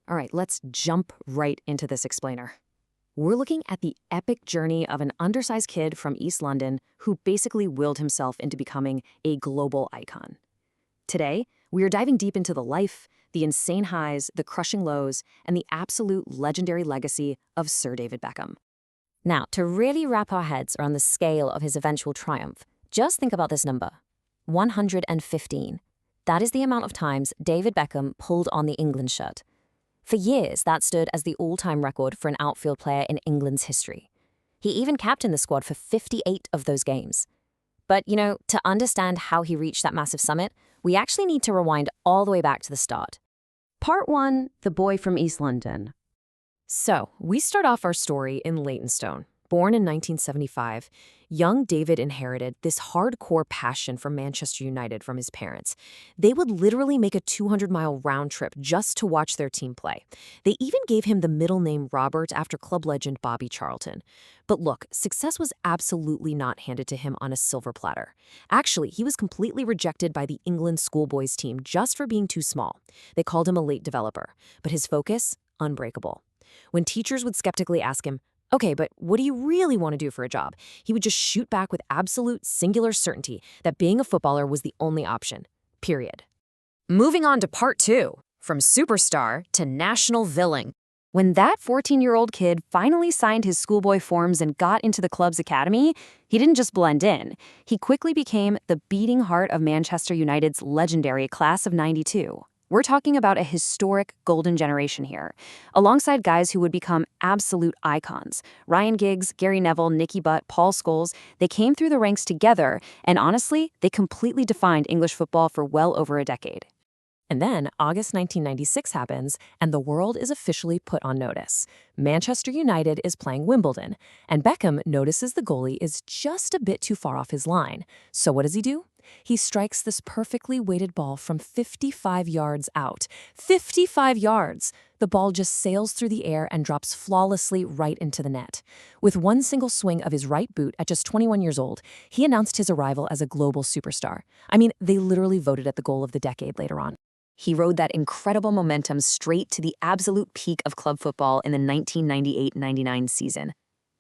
All right, let's jump right into this explainer. We're looking at the epic journey of an undersized kid from East London who basically willed himself into becoming a global icon. Today, we are diving deep into the life, the insane highs, the crushing lows, and the absolute legendary legacy of Sir David Beckham. Now, to really wrap our heads around the scale of his eventual triumph, just think about this number: 115. That is the amount of times David Beckham pulled on the England shirt. For years, that stood as the all-time record for an outfield player in England's history. He even captained the squad for 58 of those games. But, to understand how he reached that massive summit, we actually need to rewind all the way back to the start. Part 1, The Boy from East London. So, we start off our story in Leytonstone. Born in 1975, young David inherited this hardcore passion for Manchester United from his parents. They would literally make a 200-mile round trip just to watch their team play. They even gave him the middle name Robert after club legend Bobby Charlton. But look, success was absolutely not handed to him on a silver platter. Actually, he was completely rejected by the England schoolboys team just for being too small. They called him a late developer, but his focus, unbreakable. When teachers would skeptically ask him, "Okay, but what do you really want to do for a job?" he would just shoot back with absolute singular certainty that being a footballer was the only option. Period. Moving on to part 2, from superstar to national villain. When that 14-year-old kid finally signed his schoolboy forms and got into the club's academy, he didn't just blend in. He quickly became the beating heart of Manchester United's legendary class of '92. We're talking about a historic golden generation here, alongside guys who would become absolute icons. Ryan Giggs, Gary Neville, Nicky Butt, Paul Scholes, they came through the ranks together, and honestly, they completely defined English football for well over a decade. And then August 1996 happens, and the world is officially put on notice. Manchester United is playing Wimbledon, and Beckham notices the goalie is just a bit too far off his line. So what does he do? He strikes this perfectly weighted ball from 55 yards out. 55 yards! The ball just sails through the air and drops flawlessly right into the net. With one single swing of his right boot at just 21 years old, he announced his arrival as a global superstar. I mean, they literally voted it the goal of the decade later on. He rode that incredible momentum straight to the absolute peak of club football in the 1998-99 season.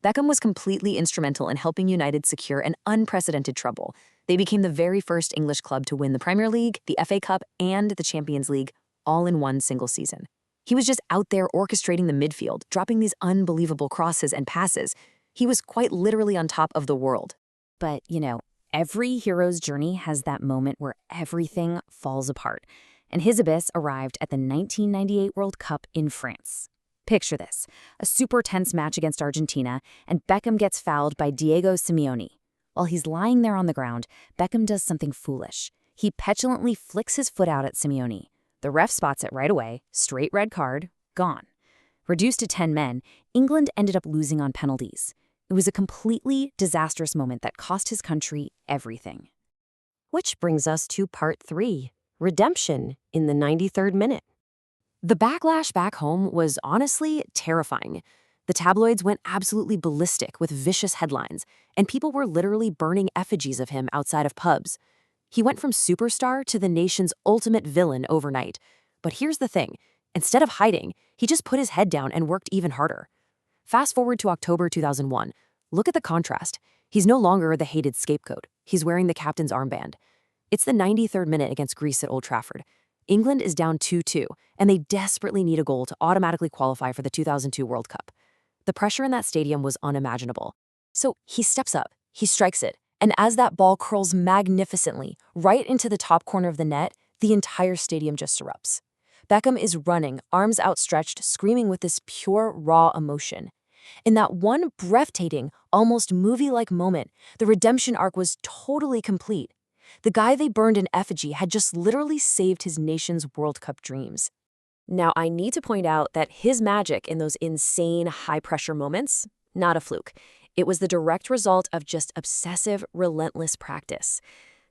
Beckham was completely instrumental in helping United secure an unprecedented treble. They became the very first English club to win the Premier League, the FA Cup, and the Champions League, all in one single season. He was just out there orchestrating the midfield, dropping these unbelievable crosses and passes. He was quite literally on top of the world. But, every hero's journey has that moment where everything falls apart. And his abyss arrived at the 1998 World Cup in France. Picture this: a super tense match against Argentina, and Beckham gets fouled by Diego Simeone. While he's lying there on the ground, Beckham does something foolish. He petulantly flicks his foot out at Simeone. The ref spots it right away, straight red card, gone. Reduced to 10 men, England ended up losing on penalties. It was a completely disastrous moment that cost his country everything. Which brings us to part 3. Redemption in the 93rd minute. The backlash back home was honestly terrifying. The tabloids went absolutely ballistic with vicious headlines, and people were literally burning effigies of him outside of pubs. He went from superstar to the nation's ultimate villain overnight. But here's the thing: instead of hiding, he just put his head down and worked even harder. Fast forward to October 2001. Look at the contrast. He's no longer the hated scapegoat. He's wearing the captain's armband. It's the 93rd minute against Greece at Old Trafford. England is down 2-2, and they desperately need a goal to automatically qualify for the 2002 World Cup. The pressure in that stadium was unimaginable. So he steps up, he strikes it, and as that ball curls magnificently right into the top corner of the net, the entire stadium just erupts. Beckham is running, arms outstretched, screaming with this pure, raw emotion. In that one breathtaking, almost movie-like moment, the redemption arc was totally complete. The guy they burned in effigy had just literally saved his nation's World Cup dreams. Now, I need to point out that his magic in those insane, high-pressure moments, not a fluke. It was the direct result of just obsessive, relentless practice.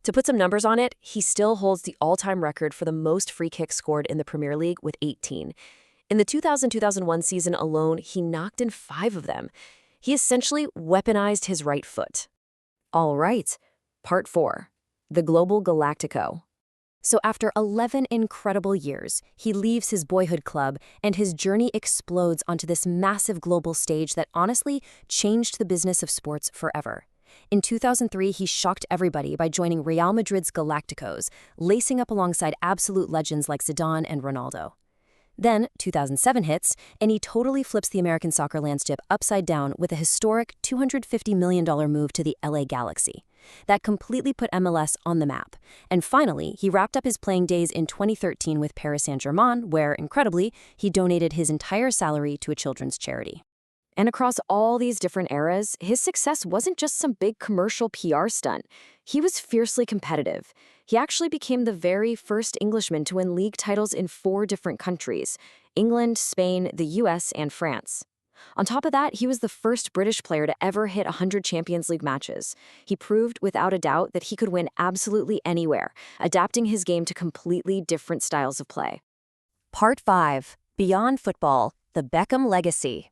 To put some numbers on it, he still holds the all-time record for the most free kicks scored in the Premier League with 18. In the 2000-2001 season alone, he knocked in 5 of them. He essentially weaponized his right foot. All right, part 4. The Global Galactico. So after 11 incredible years, he leaves his boyhood club and his journey explodes onto this massive global stage that honestly changed the business of sports forever. In 2003, he shocked everybody by joining Real Madrid's Galacticos, lacing up alongside absolute legends like Zidane and Ronaldo. Then, 2007 hits, and he totally flips the American soccer landscape upside down with a historic $250 million move to the LA Galaxy. That completely put MLS on the map. And finally, he wrapped up his playing days in 2013 with Paris Saint-Germain, where, incredibly, he donated his entire salary to a children's charity. And across all these different eras, his success wasn't just some big commercial PR stunt. He was fiercely competitive. He actually became the very first Englishman to win league titles in 4 different countries: England, Spain, the US, and France. On top of that, he was the first British player to ever hit 100 Champions League matches. He proved without a doubt that he could win absolutely anywhere, adapting his game to completely different styles of play. Part 5. Beyond Football, the Beckham Legacy.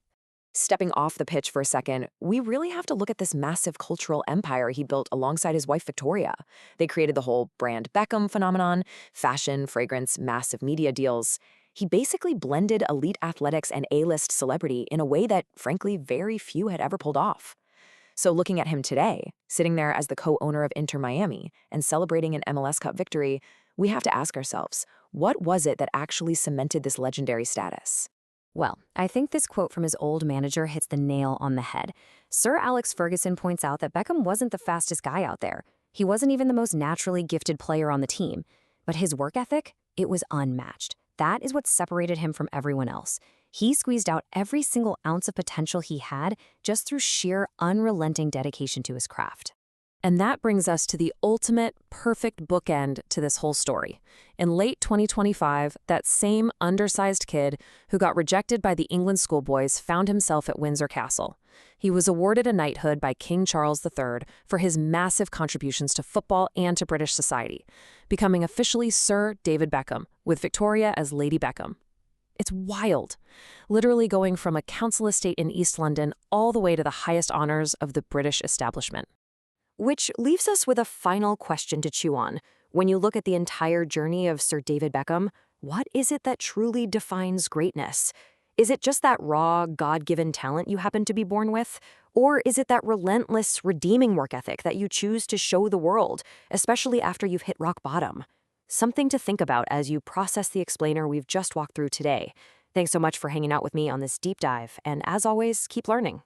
Stepping off the pitch for a second, we really have to look at this massive cultural empire he built alongside his wife Victoria. They created the whole brand Beckham phenomenon: fashion, fragrance, massive media deals. He basically blended elite athletics and A-list celebrity in a way that, frankly, very few had ever pulled off. So looking at him today, sitting there as the co-owner of Inter Miami and celebrating an MLS Cup victory, we have to ask ourselves, what was it that actually cemented this legendary status? Well, I think this quote from his old manager hits the nail on the head. Sir Alex Ferguson points out that Beckham wasn't the fastest guy out there. He wasn't even the most naturally gifted player on the team. But his work ethic, it was unmatched. That is what separated him from everyone else. He squeezed out every single ounce of potential he had just through sheer, unrelenting dedication to his craft. And that brings us to the ultimate, perfect bookend to this whole story. In late 2025, that same undersized kid who got rejected by the England schoolboys found himself at Windsor Castle. He was awarded a knighthood by King Charles III for his massive contributions to football and to British society, becoming officially Sir David Beckham, with Victoria as Lady Beckham. It's wild, literally going from a council estate in East London all the way to the highest honors of the British establishment. Which leaves us with a final question to chew on. When you look at the entire journey of Sir David Beckham, what is it that truly defines greatness? Is it just that raw, God-given talent you happen to be born with? Or is it that relentless, redeeming work ethic that you choose to show the world, especially after you've hit rock bottom? Something to think about as you process the explainer we've just walked through today. Thanks so much for hanging out with me on this deep dive, and as always, keep learning.